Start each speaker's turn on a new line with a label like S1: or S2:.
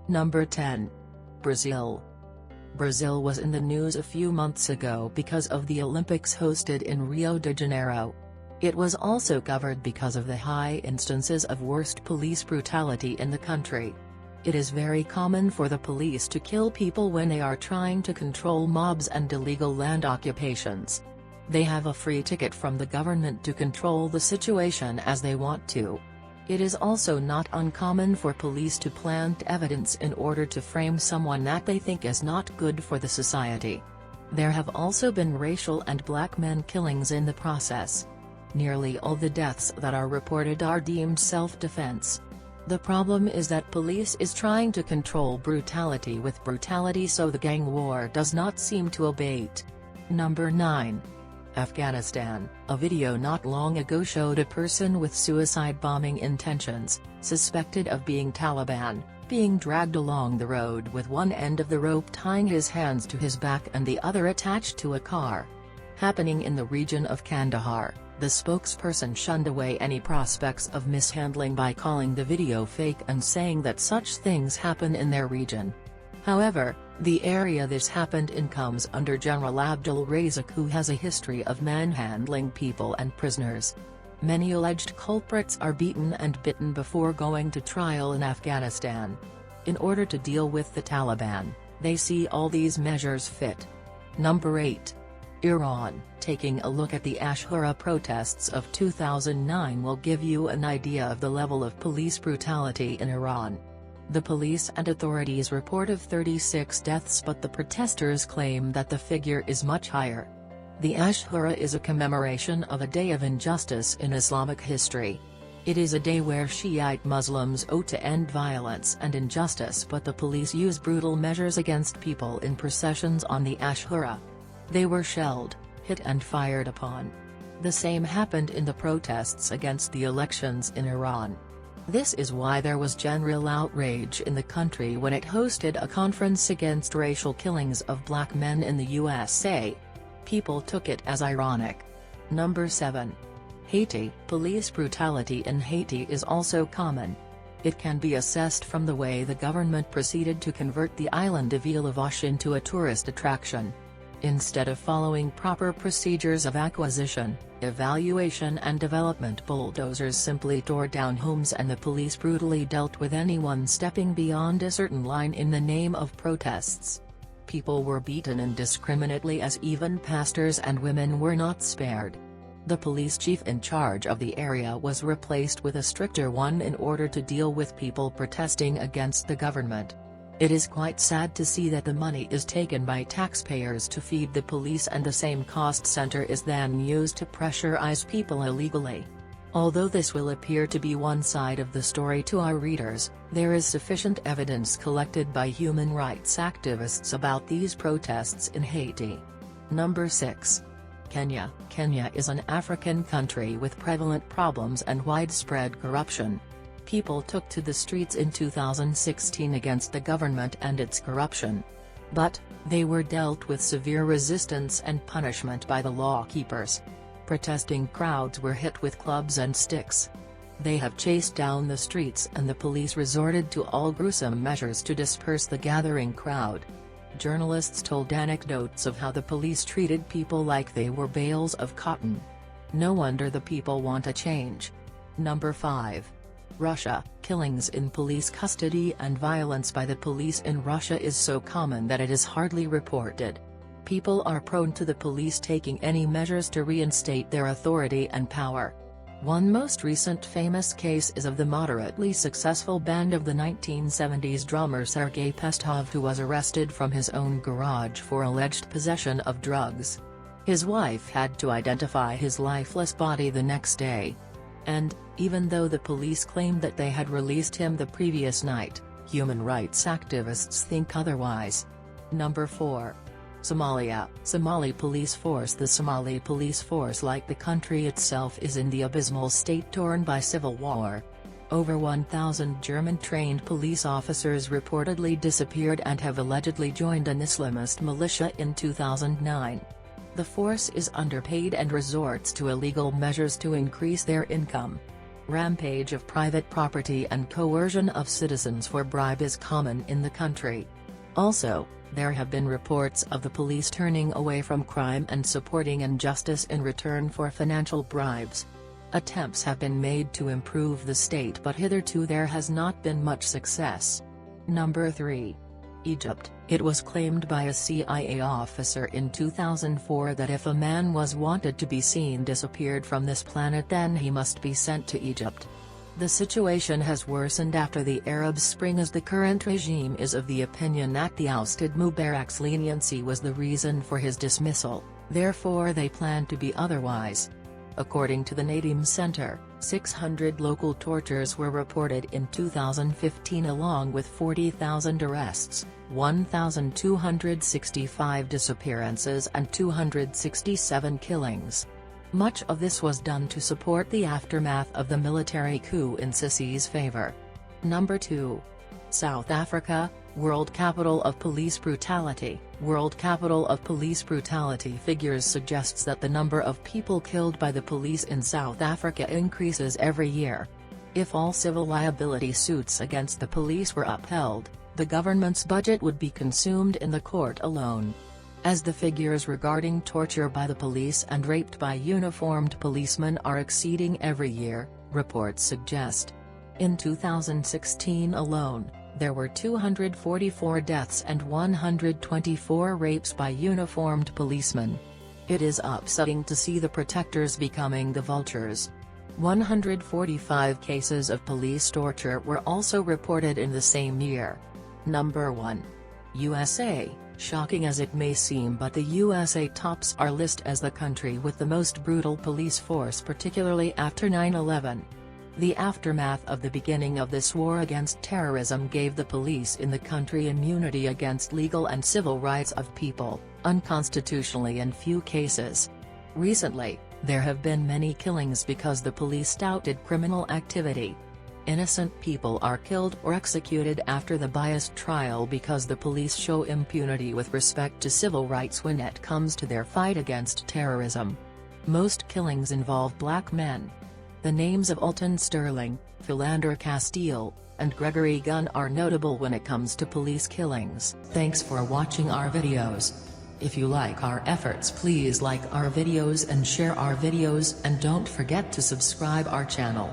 S1: Number 10. Brazil. Brazil was in the news a few months ago because of the Olympics hosted in Rio de Janeiro. It was also covered because of the high instances of worst police brutality in the country. It is very common for the police to kill people when they are trying to control mobs and illegal land occupations. They have a free ticket from the government to control the situation as they want to. It is also not uncommon for police to plant evidence in order to frame someone that they think is not good for the society. There have also been racial and black men killings in the process. Nearly all the deaths that are reported are deemed self-defense. The problem is that police is trying to control brutality with brutality, so the gang war does not seem to abate. Number 9. Afghanistan. A video not long ago showed a person with suicide bombing intentions, suspected of being Taliban, being dragged along the road with one end of the rope tying his hands to his back and the other attached to a car. Happening in the region of Kandahar, the spokesperson shunned away any prospects of mishandling by calling the video fake and saying that such things happen in their region. However, the area this happened in comes under General Abdul Razak, who has a history of manhandling people and prisoners. Many alleged culprits are beaten and bitten before going to trial in Afghanistan. In order to deal with the Taliban, they see all these measures fit. Number 8. Iran. Taking a look at the Ashura protests of 2009 will give you an idea of the level of police brutality in Iran. The police and authorities report of 36 deaths, but the protesters claim that the figure is much higher. The Ashura is a commemoration of a day of injustice in Islamic history. It is a day where Shiite Muslims owe to end violence and injustice, but the police use brutal measures against people in processions on the Ashura. They were shelled, hit and fired upon. The same happened in the protests against the elections in Iran. This is why there was general outrage in the country when it hosted a conference against racial killings of black men in the USA. People took it as ironic. Number 7. Haiti. Police brutality in Haiti is also common. It can be assessed from the way the government proceeded to convert the island of Ile Vache into a tourist attraction. Instead of following proper procedures of acquisition, evaluation and development, bulldozers simply tore down homes and the police brutally dealt with anyone stepping beyond a certain line in the name of protests. People were beaten indiscriminately, as even pastors and women were not spared. The police chief in charge of the area was replaced with a stricter one in order to deal with people protesting against the government. It is quite sad to see that the money is taken by taxpayers to feed the police and the same cost center is then used to pressurize people illegally. Although this will appear to be one side of the story to our readers, there is sufficient evidence collected by human rights activists about these protests in Haiti. Number 6. Kenya. Kenya is an African country with prevalent problems and widespread corruption. People took to the streets in 2016 against the government and its corruption. But, they were dealt with severe resistance and punishment by the law keepers. Protesting crowds were hit with clubs and sticks. They have chased down the streets and the police resorted to all gruesome measures to disperse the gathering crowd. Journalists told anecdotes of how the police treated people like they were bales of cotton. No wonder the people want a change. Number 5. Russia. Killings in police custody and violence by the police in Russia is so common that it is hardly reported. People are prone to the police taking any measures to reinstate their authority and power. One most recent famous case is of the moderately successful band of the 1970s drummer Sergei Pestov, who was arrested from his own garage for alleged possession of drugs. His wife had to identify his lifeless body the next day. And, even though the police claimed that they had released him the previous night, human rights activists think otherwise. Number 4. Somalia. Somali police force. The Somali police force, like the country itself, is in the abysmal state torn by civil war. Over 1,000 German-trained police officers reportedly disappeared and have allegedly joined an Islamist militia in 2009. The force is underpaid and resorts to illegal measures to increase their income. Rampage of private property and coercion of citizens for bribe is common in the country. Also, there have been reports of the police turning away from crime and supporting injustice in return for financial bribes. Attempts have been made to improve the state, but hitherto there has not been much success. Number 3. Egypt. It was claimed by a CIA officer in 2004 that if a man was wanted to be seen disappeared from this planet, then he must be sent to Egypt. The situation has worsened after the Arab Spring, as the current regime is of the opinion that the ousted Mubarak's leniency was the reason for his dismissal, therefore they plan to be otherwise. According to the Nadim Center, 600 local tortures were reported in 2015 along with 40,000 arrests, 1,265 disappearances and 267 killings. Much of this was done to support the aftermath of the military coup in Sisi's favor. Number 2. South Africa, World Capital of Police Brutality. World Capital of Police Brutality figures suggests that the number of people killed by the police in South Africa increases every year. If all civil liability suits against the police were upheld, the government's budget would be consumed in the court alone. As the figures regarding torture by the police and raped by uniformed policemen are exceeding every year, reports suggest. In 2016 alone, there were 244 deaths and 124 rapes by uniformed policemen. It is upsetting to see the protectors becoming the vultures. 145 cases of police torture were also reported in the same year. Number 1. USA. Shocking as it may seem, but the USA tops our list as the country with the most brutal police force, particularly after 9/11. The aftermath of the beginning of this war against terrorism gave the police in the country immunity against legal and civil rights of people, unconstitutionally in few cases. Recently, there have been many killings because the police touted criminal activity. Innocent people are killed or executed after the biased trial because the police show impunity with respect to civil rights when it comes to their fight against terrorism. Most killings involve black men. The names of Alton Sterling, Philander Castile, and Gregory Gunn are notable when it comes to police killings. Thanks for watching our videos. If you like our efforts, please like our videos and share our videos, and don't forget to subscribe our channel.